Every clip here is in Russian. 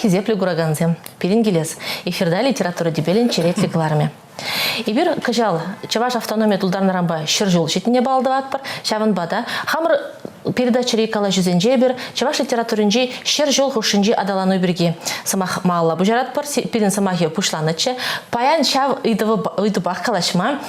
хизепле гураганзем. Пирин гилес. Эфирда литература дебелен черетли гларме. Ибир кажал, чаваш автономия тулдарна рамба шыржул жетіне балдыват бар, шавын бада. Хамыр передача рейкала жүзенже бір, чаваш литературынжи шыржул хушынжи адалану бірге. Самах малла бұжарат бар, пирин самахи пушланычы. Паян шав үйді баққалашма.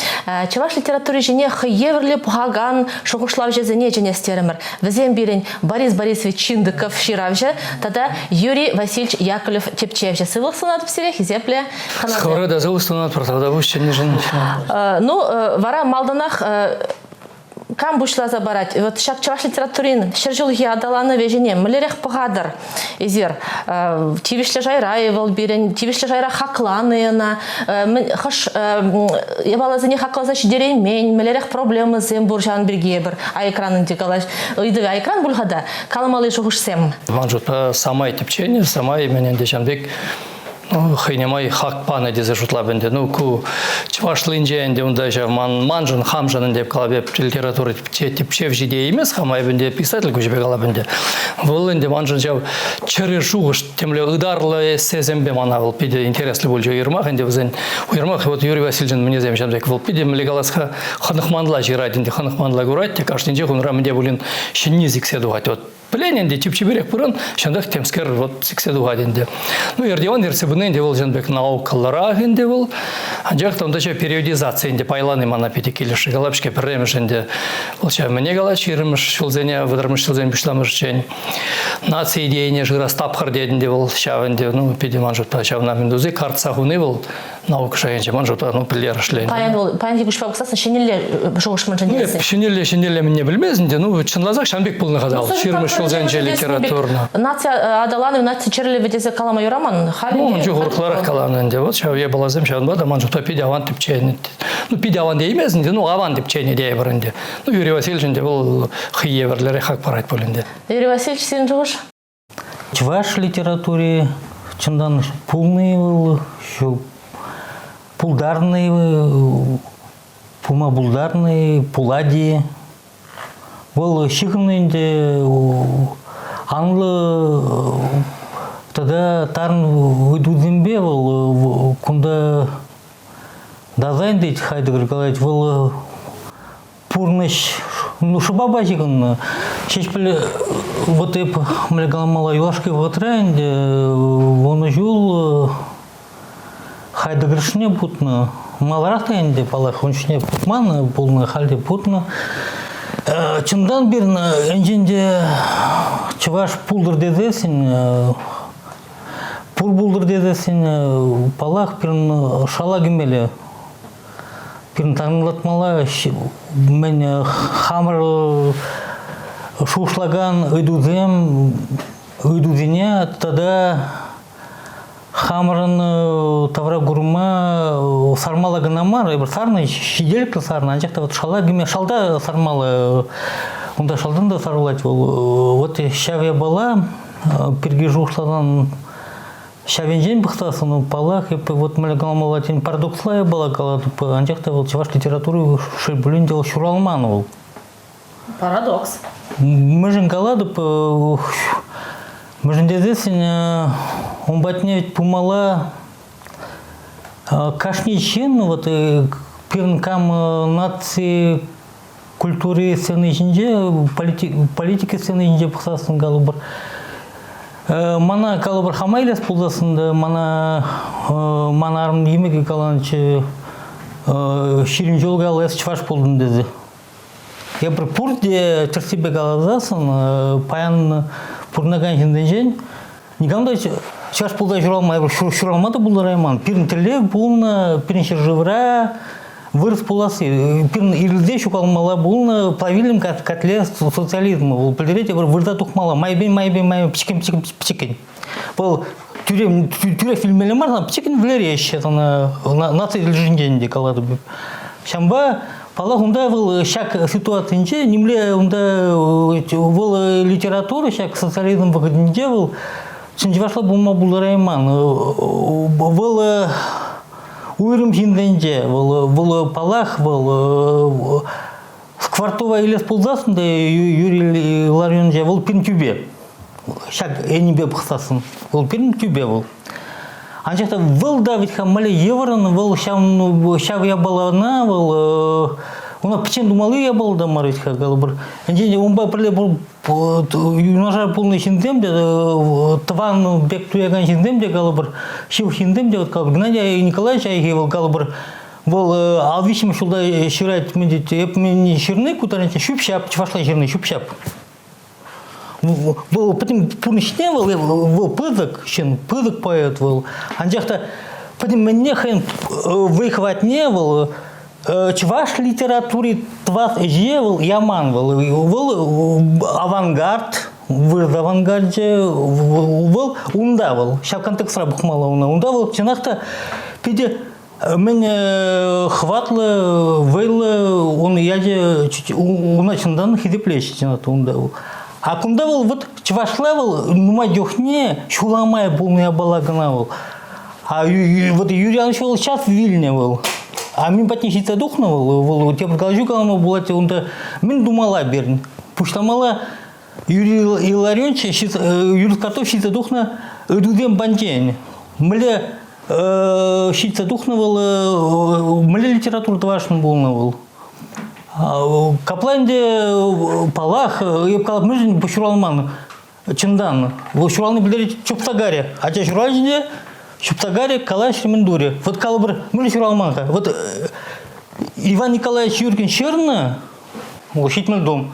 Чаваш литературы жіне хыеверлі пугаган шоғышлав жезіне жіне стерімір. Візен бірін Борис Борисович Чиндыков ширавжы, тада Юрий Васильевич Яковлев Тепчевжі. Сывық сынат псире, хизепле. Скоро да зовут сынат протавда. Ну, вара малданах кам бушла забарать. Вот шак чаваш литературин, шержулги адаланы вежене, млерех погадыр. Изер, тивишле жайра евал бирен, тивишле жайра хакланы на, хаш евала за них хаклазач деремень, млерех проблемы зем буржан биргебер, а экранын декалаш. Идыве, а экран бульгада, каламалы жугушсем. Манжут самай тепчене, самай менен дешанбек. Хейнемай хак паны дезе жутла бенде. Ну ку чвашлынже энде унда жа манжын хамжанын деп калабеп литература тепчев жиде емес хамай бенде писатель кужебе кала бенде. Вол энде манжын жа чыры жугыш темле ыдарлы сезембе мана был пиде интересли болжо йырмак энде bizен уйрмак вот Юрий Васильевич мне земшамдек вол пиде млегаласка ханыкманла жирайдинде ханыкманла гурайт каштинже хунра менде булин шиннизик седугат вот плененде типчеберек бурын шандак темскер вот сикседуга денде. Ну ердеван ерсебуненде бол жанбек наукаллара генде бол. Анжакта ондача периодизация инде пайланы мана петикилиши галапшке перемешенде. Олча мене галач ирмыш шулзене выдырмыш шулзен бишламыш чен. Нация идеяне жира стапхар дединде бол шавенде ну педиман жутта шавна мендузи картса хуны бол наука шаенче ман жутта ну пилершлен. Паянди кушпак ксасын шенелле жогышман жанесы. Шенелле мене билмезинде ну чынлазак шанбек булны гадал. Ширмыш шулзенче литературно. Нация адаланы нация черле ведезе калама юраман. Ну жогурклар каланынде вот шаве балазем шавна да ман жутта пидяван типчене. Ну пидяван деймезинде ну аван типчене дей барынде. Ну Юрий Васильевич был хиеверлере хак парайт болинде. Юрий Васильевич сен жогуш? Чуваш литературе чындан пулный был, пулдарный, пумабулдарный, пулади. Был щиханный, англы тогда тарн выйдудзембе был, кунда дазайндыть хайдыгр Николаевич был пурныш. Ну, шубаба жиган, чешпеле вот эп млегаламала юашки в отренде, он жул хайдагршне путно, малрахтенде палах, он шне путман, полно хальде путно. Чымдан бирна энженде чуваш пулдыр дедесин, пур булдыр дедесин, палах пирн шала гемеле. Пирнтанлатмала мен хамыр шушлаган ыйдузене тогда хамырын тавра гурма сармалаганамар бір сарны шиделка сарны анжакта вот шала геме шалда сармалы онда шалдан да сарулать бол вот шаве бала пирги жушлаган Шавенжен бахтасын палах и вот млегаламалатин парадокслая была калады анжакта вот чуваш литературы шельбулин дел шуралман. Парадокс. Mëжин калады mëжин дедесин он батне пумала кашничен вот пирнкам нации культуры сцены жинже политики сцены жинже бахтасын галыбыр. Мана калыбыр хамайлес пулдасында мана арым емеге каланчы ширин жолга алыс чваш пулдын деді. Я бір пурде терсибе калазасын паян пурнаган жинден никамда чваш пулда журалмай шуралмады булдарайман. Пирин тірле пулна, пирин шыржывра, вырыс пуласы. Пирин ирилде шукалмала булна правильным котле социализма. Ол пілдерете бір вырда тухмала. Майбен, пчикин. Бұл тюре фильмелі марна, пчикин влере ешет, нация жинденде калады. Шамба, пала хунда был шак ситуациинче, немле хунда был литература, шак социализм выходинче был, чынчывашла булма булдарайман. Был уйрым жинденче, был палах, был сквартова илес пулзасында Юрий Ларионже, был пинтюбе. шак энибе бахсасын. Ол пирин тюбе был. Анчахта был да ведь хамали еврон, был шав я балана, был она печен думали я был да маритха галбр. Анче он ба приле юнажар полный шиндем де таван бек туяган шиндем де галбр. Шив шиндем де вот как Геннадий Николаевич айгевал галбр. Был алвишим шулда ширать медит, еп мен ширны кутаренче шупшап, чвашла ширны шупшап. Был потом пунишне был пызык, шин пызык поэт был. Анжахта потом мне хен выхват не был. Чваш литературе твас был яман был авангард. Вырз авангарде был ундавал. Шав контекст рабухмала ундавал. Чинахта пиде мен хватлы вейлы он яде уначындан хидеплещи чинахта ундавал. А кунда был вот чвашлавал, нума дёхне, шуламая полная балагана был. А вот Юрий Иванович был сейчас в Вильне был. А мин патнищица духнул, был те продолжу калама была те унда мин думала берн. Пуштамала Юрий Илларионович, Юрий Котов щица духна дудем бандень. Мле щица духнул, мле литература твашн был. Капланде палах, я сказал, мы же пошуралман, чендан, вы шуралны были чуптагаре, а те шуральжине чуптагаре калаш ремендуре. Вот калбр, мы же шуралманка. Вот Иван Николаевич Юркин Черна, лощитный дом,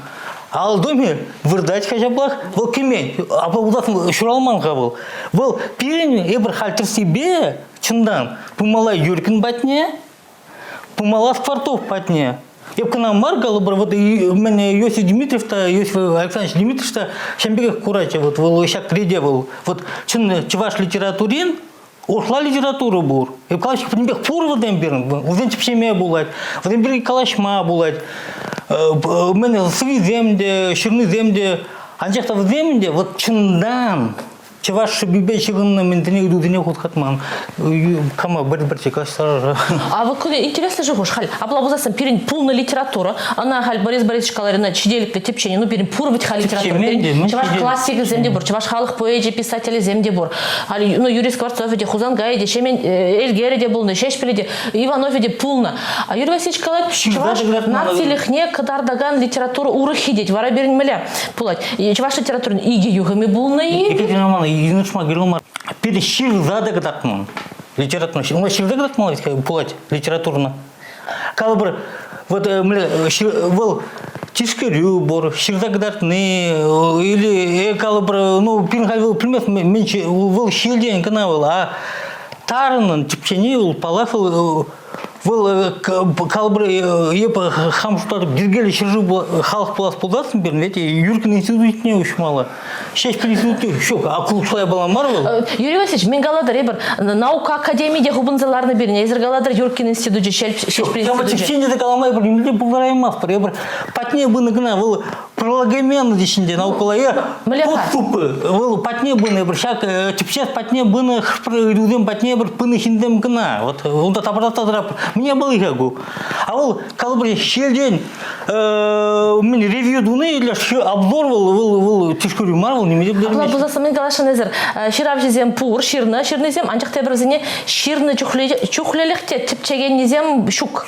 а в доме вырдать хажаблах, был кемень, а был шуралманка был. Был пирень, ебр хальтер себе чендан, помала Юркин батне, помала Скворцов батне. Я бы к нам маргал, вот и меня Йосиф Дмитриев-то, Йосиф Александрович Дмитриев-то, Шамбеков Курачев, вот Волощак Креде был, вот чуваш литературин, ушла литература бур. И калаш поднебех пур в демберн, в демчепшеме булать, в демберге калашма булать, меня сви земде, ширны земде, анчахта в земде, вот чундан. Чеваш бибе чигынна ментене дудине хутхатман. Кама бер-берче каштар. А вот интересно же хош халь. А была пирин полная литература. Она халь Борис Борисович Каларина чиделик тепчение. Ну пирин пур ведь халь литература. Чеваш классик земдебор, чеваш халых поэзия писатели земдебор. Али ну Юрий Скворцов ведь Хузан Гайде, Шемен Эльгереде был, Шешпеледе, Иванов ведь полна. А Юрий Васильевич Каларин чеваш нацелихне кадардаган литература урыхидеть. Вара берин меля пулать. Чеваш литература иги югами полна и Юношма гилма перешир зада гадатман литературно. У нас шир гадат малый пулать литературно. Калбр вот был тишкерю бор шир гадатны или калбр ну пинхал примет меньше был шилден канал а тарнан типчени был палафл был калбры епа хамштар биргели ширжу халық плас пулдасын берін ведь Юркин институт не ушмала. Шеш институт шок акулшлая была марвел. Юрий Васильевич, мен галадар ебір наука академияде хубынзаларны берін, езір галадар Юркин институты шеш институты. Я вот течение де каламай бір немде бұлдараймас бір ебір патне бұны гына был пролагамен дешінде наукалая подступы был патне бұны бір шак тепшес патне бұны хрпрыдудем патне бір пыны хиндем гына вот онда табратадырап мне был игагу. А вот калбри щелдень мен ревью дуны для обзор был тишкурю марвел не меди блин. А бұл мен галашын езір ширап жезем пур ширны зем анчақ тебірзіне ширны чухлелікте тіпчеген незем шук.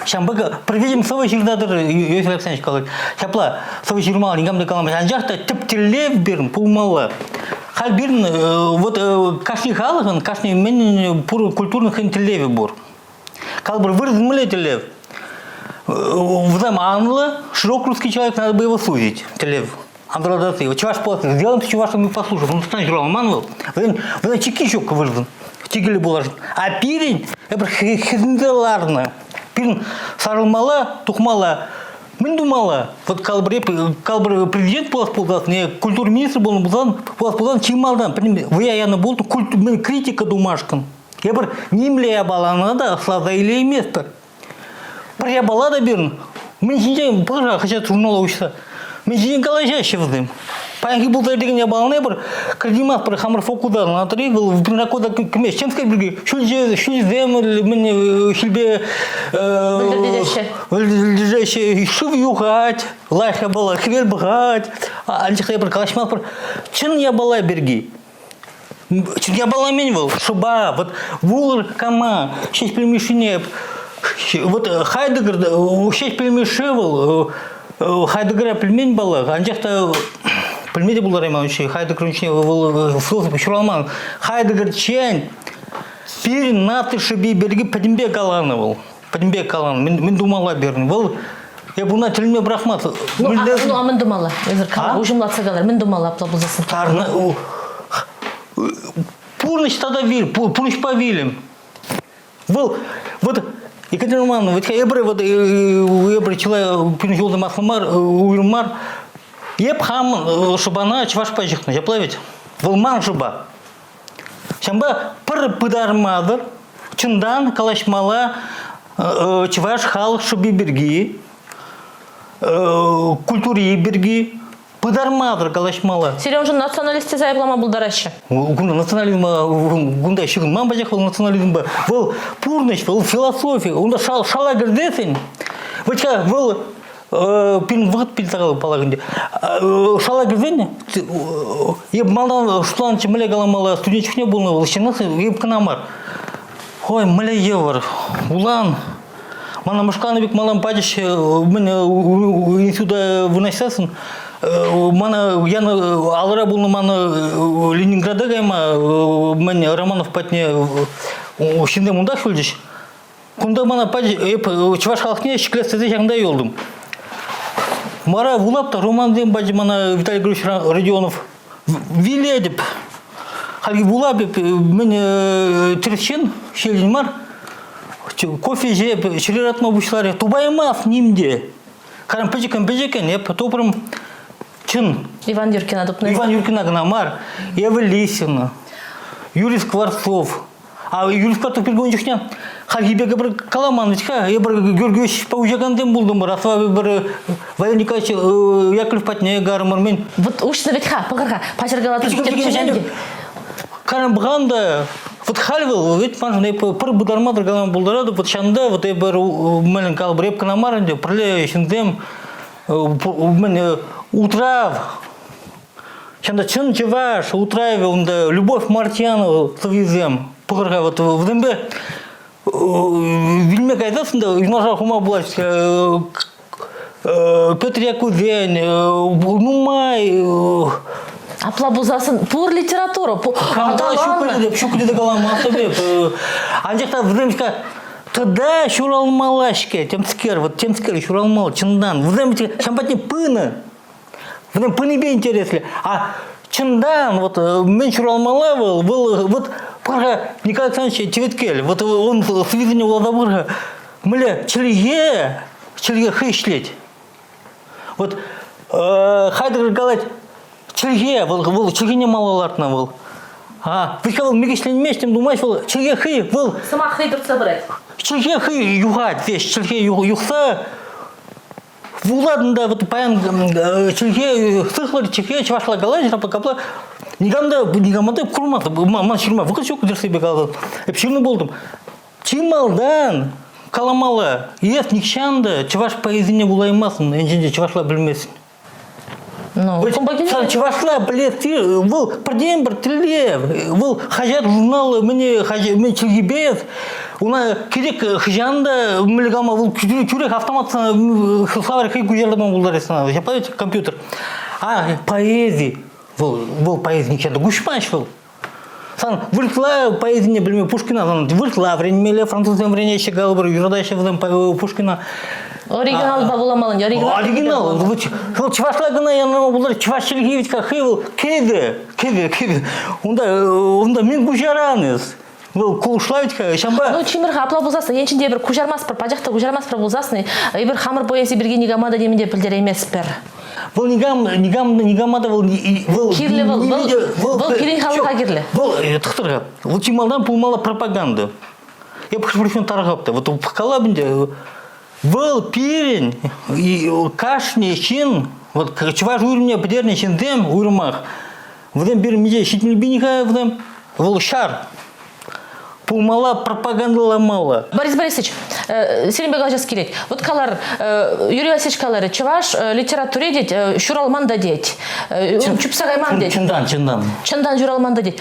Шамбага проведем совой ширдадыр Йосиф Александрович калать. Шапла совой ширмал нингамды каламай. Анчақта тіптілев берін пулмалы. Хал берін вот кашни халығын кашни мен пур культурных интеллеви бор. Калбр вырзмыле телев. Взаим англы, широк русский человек, надо бы его судить. Телев. Андрадаты. Вот чуваш платный. Сделаем чуваш, мы послушаем. Он станет журнал манвел. Вы чеки щука вырзан. Тигели булажын. А пирень, это хизнделарно. Пирень сарылмала, тухмала. Мен думала, вот калбр президент плас не культур министр был плас чималдан. Вы я на болту критика думашкан. Я бір немле балана да слада или место. При балада берн. Мен жинжен пыра хотят журнала учиться. Мен жинжен калажа шевдым. Паянги был деген я баланы бір кредимас бір хамыр фокудар на три был пинакода кмеш чемская бірге шульже земль мне шильбе лежащее шив югать лайха была хвель бгать анчихта бір калашмал бір чын я бала берги чын я бала мен был шуба вот вулр кама шесть пельмешине вот хайдегр шесть пельмеши был хайдегра пельмень бала анчихта пельмени булар ема учи хайдегр учи философ шуралман хайдегр чен пир наты шиби берги Падимбек Аланы был Падимбек Аланы мен думала бердім был я бұна тіліме брахмат ну а мен думала ужимлатса қалар мен думала аплабузасын пурныш тогда вил пурныш повилим был вот Екатерина Романовна, вот я человек принужден масломар, уйрмар, я пхам шубана чваш пажихна, я плавить, волман шуба. Шамба пыр пыдармадыр, чындан калашмала чваш хал шуби берги, культури берги. Пыдармадыр калашмала. Сережа националисты зайыплама булдарашы. Национализм гунда шигун ман бажак был национализм ба. Был пурныш, был философия. Он шала гердесен. Вачка был пин вахт пилтагал палагынде. Шала герден. Еб малдан шулан чемле галамала студентчикне был на щенасы еб канамар. Ой, мле евр. Улан. Мана мышканыбек малам падиш мен института выносясын. Мана яна алыра булны мана Ленинграда гайма мен Романов патне ушинде мунда шулдиш. Кунда мана пади чваш халкне шиклестеде жаңда йолдум. Мара вулапта Роман дем бади мана Виталий Григорьевич Родионов виледип. Халги вулапип мен терчин шелинмар. Кофе жеп шириратма бушларе тубаймас нимде. Карам пежекен еп топрым чын. Иван Юркина дупны. Иван Юркина Гнамар, Ева Лисина, Юрий Скворцов. А Юрий Скворцов перегончикне Хагибега бір Каламановичка, я бір Георгиевич Паужагандем булдым, Расва бір Валерий Николаевич Яковлев Патне гармар мен. Вот ушны ветха, пагарга, пачергалаты. Карам бганда вот хальвал, ведь мажны пыр будармадыр галам булдарады, вот шанда вот я бір мен кал бір епка намарынде, приле шиндем мен утрав. Шанда чын чеваш, утраве, онда Любовь Мартьянова совезем. Погорга вот в дембе вильме кайдасында юнажа хума булаш Петр Якуден, Нумай. Аплабузасын пур литература, шукуде галамасы деп. Анжакта в демшка тогда шуралмалашке, темскер, вот темскер шуралмал чындан. В демшка шампатне пына. В dem пынебе интересли. А чындан вот мен шуралмала был вот пара Николай Александрович Чеветкель. Вот он свидание Владимира. Мля челье хышлеть. Вот Хайдер галать челье был челье малолартна был. А вышел мигешлен местем думаешь был челье хы был. Сама хыдыр собрать. Челье хы югать весь челье юхса. Вуладында вот паян челье сыхлар челье чвашла галай жапа капла. Нигамада курматы ман ширма выкачок дерсебе калды. Эпширны болдым. Чималдан каламала ес никшанда чваш поэзине булаймасын, энжинде чвашла билмесин. Ну, чвашла билет, был продем бір тиле, был хажат журналы, мен чельебез. Уна керек хижанда милигама был күрек автомат славар хай гужердаман булдарысына. Жапаете компьютер. А поэзия был поэзия никшанда гушпанш был. Сан выртла поэзия білме Пушкина, выртла временеле французском времени еще галбыр юрдайше вдем Пушкина. Оригинал бабуламалын, оригинал. Вот чвашлагына яна булар чвашчылыгевичка хывыл кеде. Онда мен гужараныз. Был кулшлавичка шамба. Ну чимирха аплабузасын, енчинде бір кужармас бір пажақта кужармас бір булзасын, бір хамыр поэзия бірге нигамада демінде білдер емес бір. Был нигамада был кирле был кирин халыға кирле. Был тұқтырға. Лучималдан пулмала пропаганда. Я прошу тарғапты. Вот в Калабинде Был пирин, кашни чин, вот чуваш уйрымне бедерне чиндем уйрымах. Вдем бир миде шитмил биника вдем, был шар. Пумала пропаганда мало. Борис Борисович, Селимбек алжас келет. Вот калар, Юрий Васильевич калары, чуваш литературе деть, шуралманда деть, чупсагайман деть. Чындан. Чындан журалманда деть.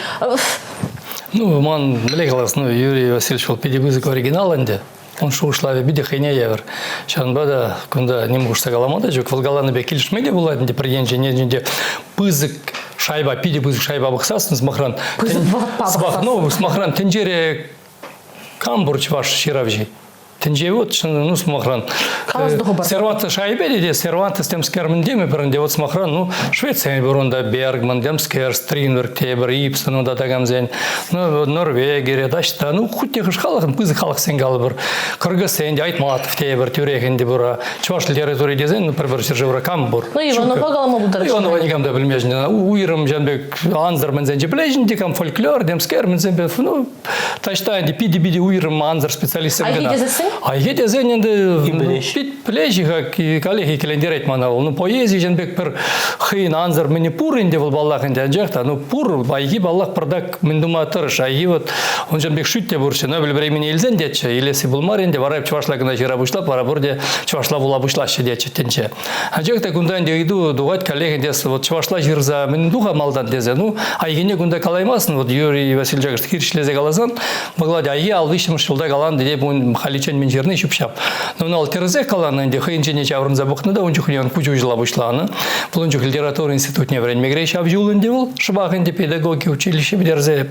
Ну, ман млекалас, ну, Юрий Васильевич был педагог оригинал инде. Он шу ушла в биде хейне явер. Шан бада, кунда не могу что галамада, жук волгаланы бе килиш меди была инде приенже не пызык шайба пиде пызык шайба бахсасын смахран. Ну, смахран тенджере камбурч ваш ширавжи. Тенже вот, ну, смахран. Серванты шайбе деде, серванты с тем скермендеме бренде вот смахран, ну, Швеция бурунда Бергман, Демскер, Стринберг, Тебер, Ипсон, ну, да тагамзен, ну, Норвегия, дашта, ну, хоть тех халахын, пызы халах сенгалбыр, Кыргызстан, Айтматов, Тебер, Тюрехенде бура, чуваш литературе дезен, например, Сержевра Камбур. Ну, Иванова галама будар. Иванова никам да bilmejne, уйрым жанбек анзар мензенже блежнде, кам фольклор, Демскер мензенбе, ну, ташта инде пиди уйрым анзар специалист. А еде зененде плечи, как и коллеги календерет манал. Ну поэзии жанбек пер хин анзар мені пур инде был баллах инде анжахта. Ну пур айги баллах продак мен дума тырыш. Айги вот он жанбек шутте бурчы. Но бил времени илзен детче. Илеси булмар инде варайып чувашла гына жира бушла, пара бурде чувашла була бушлаще детче тенче. Анжахта гунда инде иду дугать коллеги дес вот чувашла жирза мен духа малдан дезе. Ну айгине гунда калаймасын. Вот Юрий Васильевич киршлезе галазан. Могла де айги алвишим шулда галан де бун халичен мен жерне шупшап. Но на алтерзе каланы инде хейнчене чаврын забухны да ончух нен кучу жила бушланы. Булунчух литература институтне время мигрейш авжулынде был. Шыбах инде педагоги училище бидерзе.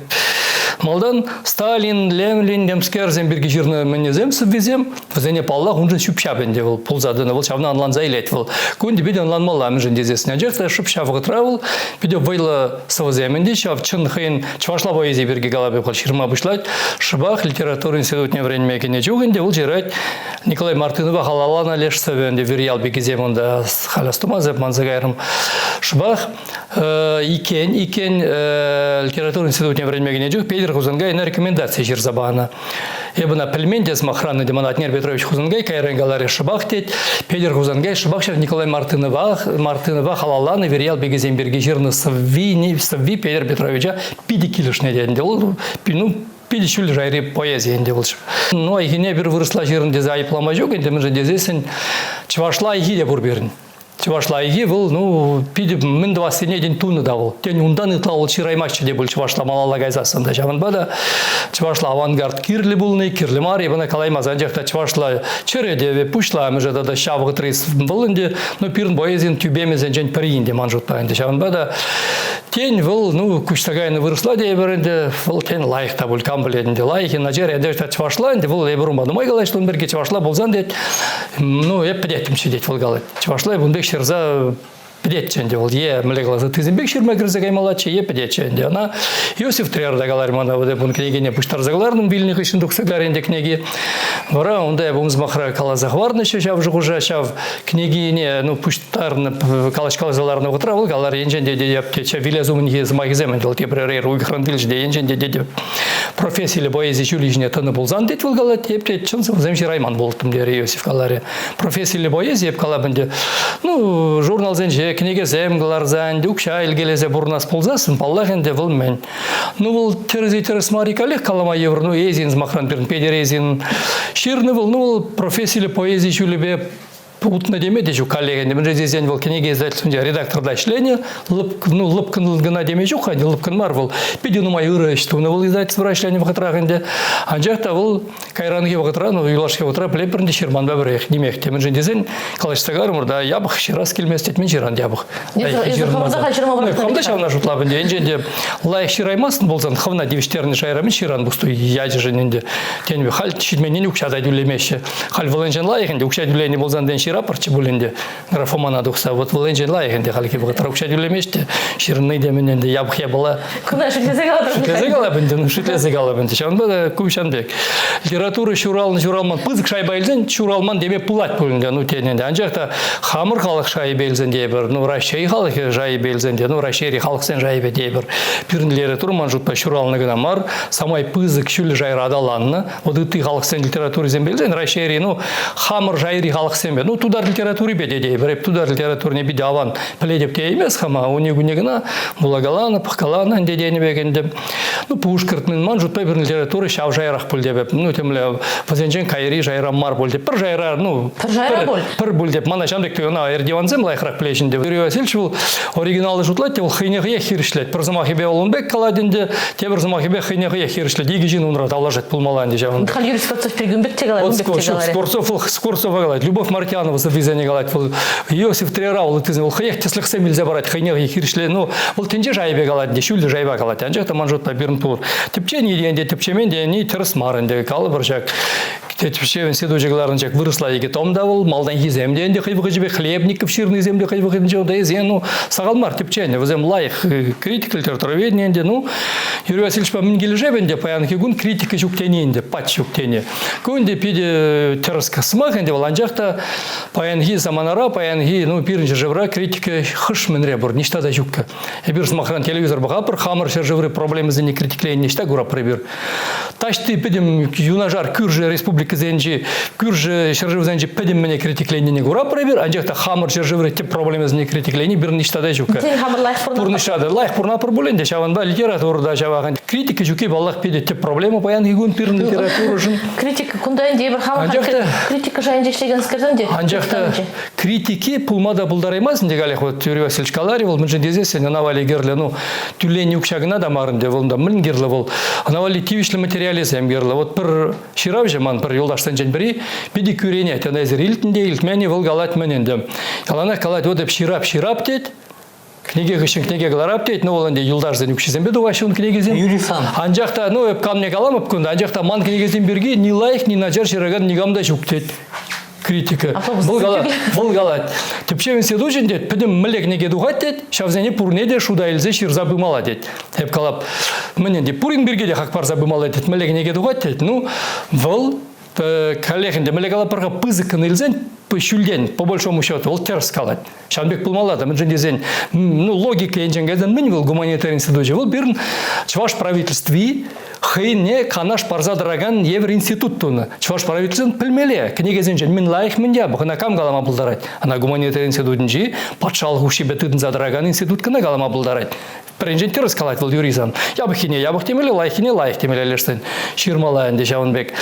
Малдан Сталин, Ленин, Демскер, Земберги жирны менезем сыввезем. Везене паллах он же шупшап инде был. Пулзадыны был шавна анлан зайлет был. Кунди биде анлан мала мен женде зесне. Ажекта шупшап гытравыл. Биде вайла сывзем инде шав чын хейн чувашла поэзия берги галабе был ширма бушлать. Шыбах литература институтне время мекене чугынде был жирать. Николай Мартынова халалана леш сывенде верял бегизем онда халястума зеп манзагайрым. Шыбах икен литература институтне время мекене чуг Педер Хузангай на рекомендации жирзабана. Ебана пельменде с махраны Деманат Нер Петрович Хузангай, Кайренгаларе Шабахтет, Педер Хузангай, Шабахшер Николай Мартынова, Халалана, Верьял Бегеземберги жирны Савви, Педер Петровича, пиди килишне ден делал, ну, пиди чули жайри поэзия ден делал. Ну, а ихине бир выросла жирн за айплама жук, мы же дезесен, чвашла ихиде бурберн. Чувашла айги был, ну, пиди мен 20 день туны давал. Тень ундан итлавал чираймаччы де был чувашла малала гайзасында. Жаманбада чувашла авангард кирли булны, кирли мари, бана калаймазан жакта чувашла череде пушла, мы же да шавгы трис булынде, ну пирн боезин тюбемезен жень паринде манжутта инде. Жаманбада тень был, ну, куштагайны выросла де беренде, был тень лайк табул камблединде лайки на жере де чувашла инде был ебрумба. Ну мой галай что он берге чувашла булзан де, ну, епедетим сидеть волгалы. Чувашла бунды Шерза педетченде ол е млеглазы тызымбек ширмагырза каймалачы е педетченде она Иосиф Трерда галармана вот бун княгиня пуштарзагларның билних ишин дуксагларенде книги вара онда бумз махра калазахварны шав жугужа шав княгине ну пуштарны калашкалазаларны утравыл галар енженде дептече вилязумнги змагиземен дел тепререр уйхрандилж де енженде де профессиялы боязи чулижне таны булзан дет вылгала тепте чынсы земши райман болтым дер Иосиф галаре профессиялы боязи еп калабынде ну журнал зенже книге земгларзан дукша илгелезе бурнас ползасын паллагенде вылмен ну выл терезитерес марикалех калама евр ну езин змахран перн педерезин ширны выл ну профессиялы поэзии чулебе Путна демеде жу коллега, мы же здесь был книги издательства редактор дашления, лыпкан гына демеде жу ходил, лыпкан марвел, пидину мою что на был издательство рашления в хатрахенде, анжахта был кайранги в хатра, ну юлашки в хатра, плепернде шерман бабрех, не мехте, мы же здесь калаштагармур, да ябах ширас кельместет менжиран ябах. Хамда шавна жутла бенде, энженде лайх шираймасын болзан, хавна девиштерни шайрами ширан бустой яджи жененде, тенбе халь читменен укшада дюлемеше, халь валенжен лайхенде укшада дюлени болзан ден шира парчы бүленде графомана духса вот вленжен лайхенде халки бу тарукша дилемеште ширный деменде ябхя была Куда шутлесе калат? шутлесе калабынды ну шутлесе калабынды шанда кушанбек литература шуралман пызык шайбайлден шуралман деме пулат бүленде ну тененде анжакта хамыр халық шай белзен дейбір ну Россия халық жай белзенде ну Россия халық сен жай бе дейбір пирн литература жутпа шуралныгына мар самай пызык шүл жайра адаланны вот ты халық сен литература зен белзен Россия ну хамыр жайри халық сен бе ну тудар литература бе дейбір тудар литература не биде аван пледеп те емес хама унегунегына булагалана пахкалана дедени бекенде ну пушкартмен ман жутпа пирн литература шав жайрах пул деп ну темле позенжен кайри жайра мар бол деп пир жайра ну пир бол деп мана шамдек тойна эрдиванзем лайхрак плешинде Юрий Васильевич был оригиналы жутлать те хыйнеге хиршлет пир замахибе олунбек каладинде те бир замахибе хыйнеге хиршлет игижин унра талажет пулмаланде жавын Хал Юрий Скворцов перегумбек тегала, Скворцов галат Любовь Мартьянова за визане галат Иосиф Трерау ты знал хыйх теслых семил забрать хыйнеге хиршлет ну бол тенже жайбе галат де шүлде жайба галат анжа та манжот та бирн тур типчени дегенде типчеменде не терс марынде калы бір жак тепшевен седожегларын жак выросла еге томда бол малдан еземде энде кыйбыгы жебе хлебников ширный земде кыйбыгы жеуда езен ну сагалмар тепчене возем лайх критика литературоведение энде ну Юрий Васильевич по мингележебенде паянки гун критика жуктененде пат жуктене кунде пиде терска смах энде воланжакта паянги заманара паянги ну пиринче жевра критика хыш менре бур ништа да жукка бир смахран телевизор багапыр хамыр шержевры проблемы за не критиклен ништа гура прибир ташты пидим юнажар кюрже республика зенжи кюрже шержев зенжи пидим мене критиклене не гура прибир анжакта хамыр шержевры те проблемы за не критиклене бир ништа да жукка пурнишада лайх пурна пурбуленде шаванда литературада шаваган критика жуки баллах пиде те проблема паянги гун пирн литература жын критика кундай дейбир хамыр критика жайын иштеген скерденде анжакта критики пулмада булдар эмас деге алех вот Юрий Васильевич Калари бол мынжы дезесе навали герле ну тюлени укшагына да марынде волда мын герле бол навали тивишле материализм герле вот пир ширав жаман пир юлдаштан жен бири биди күрене тана зрилтинде илтмени волгалат мененде калана калат вот деп ширап тет книге гышын книге гларап тет ну оланде юлдашдан укшизем беду вашун книгезин Юрисан анжакта ну камне каламып кунда анжакта ман книгезин бирги ни лайх ни начар шираган ни гамда жуктет критика. Волгалат. Тепшевен седужен дед, пидем млек неге дугат дед, шавзене пурнеде шуда илзе шир забымала дед. Хеп калап. Менен де пурин биргеде хакпар забымала дед, млек неге дугат дед. Ну, вол коллегенде млек алапарга пызыкын илзен шүлген, по большому счету, ол терс калат. Шанбек пулмалада, мы дезен, ну, логика енженгеден мен был гуманитарий институт, вол бирн чваш правительстви хейне канаш парза дыраган евр институт туны. Чваш правительствен пилмеле, книгезен жен мен лайх мен я, бухана кам галама булдарать. Ана гуманитарий институтын жи, патшалық ушибетыдын задыраган институт кына галама булдарать. Пренжен терс калат вол юризан. Ябы темеле, лайх темеле лештен. Ширмалайын де жавынбек.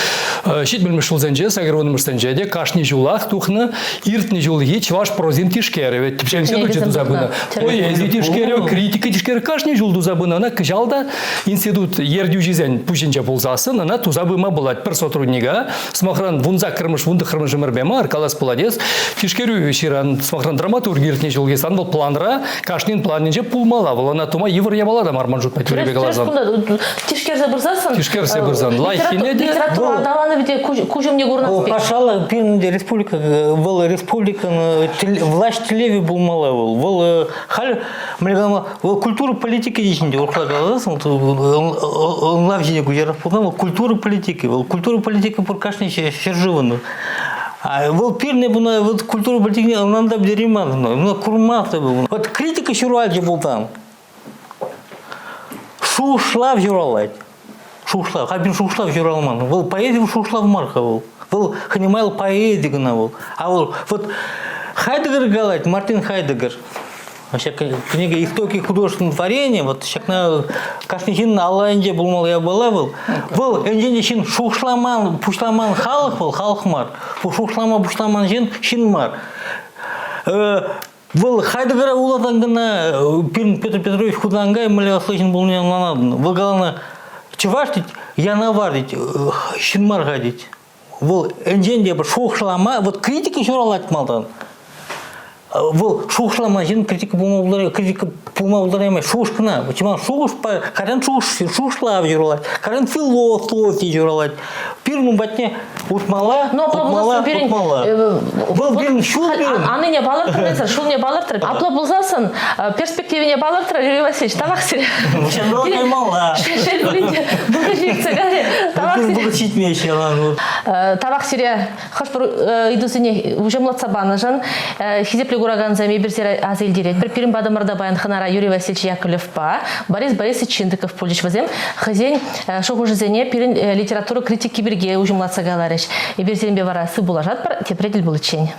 Шит білміш ұлзенже, сагырвоны мұрстенже де, кашни жулақ тухны, иртни жулги, чваш прозин тишкері. Вет тіпшен институт жету забына. Ой, ези тишкері, критика тишкері, кашни жулду забына. Ана кыжалда институт ердю жизен пушенче болзасын, ана тузабыма болат пір сотруднига. Смахран вунза кырмыш, вунды кырмыш жымырбема, аркалас поладес. Тишкері ширан, смахран драматург иртни жулги сан бол планра, кашнин планинже пулмала. Вол тума евр ябалада марман жут пәтүребе галазан. Тишкерзе бұрзасын? Тишкерзе бұрзан. Лайхине де. Литература адаланы биде кужым не гурнаспек. Пашала пирнде республика, вол республиканы власть леви булмала вол хал млегама вол культура политики дичинде урхлагаласын. Он лавжине гужеров пулмала культура политики. Вол культура политики пуркашни шерживаны. Вол пирне буна вот культура политики нанда бдериман, но курмата был. Вот критика шуральги был там. Шушлав журалать. Шушлав, хабин шушлав журалман. Вол поэзия шушлав марха вол. Вол ханимайл поэзия гна вол. А вол вот Хайдегер галать, Мартин Хайдегер. Вообще книга «Истоки художественного творения», вот сейчас на кашничин Алланде булмал я была вол. Вол энджиничин шушламан, пушламан халах вол, халахмар. Шушлама пушламан жин шинмар. Вол Хайдегера улатан гына Петр Петрович Худангай мля слышен был не нанадно. Вол галана чеваштить, я навардить, шинмар гадить. Вол эндженде шухшлама, вот критика еще ралать малдан. Вол шухшлама жин критика пумалдареме шушкна. Почему шуш по карен шушлав журалать, карен философии журалать. Пирну батне Утмала, Но утмала, утмала. Был бирин, шул бирин. Аны не балыртыр, шул не балыртыр. Апла булзасын, перспективе балыртыр, Юрий Васильевич, табақ сире. Шандала каймала. Шел буринде, буга жексегаре, табақ Бир сире. буга читмейші алан. Табақ сире, хош бір идусыне ужамлатса баныжын, хизепле гураганзами бір сире азел директ. Бір пирин бадымырда баян ханара Юрий Васильевич Яковлев па, Борис Борисович Чиндыков пулич вазем, хазен шоғужызене пирин литература критики бірге ужамлатса галарыш. И бір сирен бе варасы булажат бар, тепредел булычень.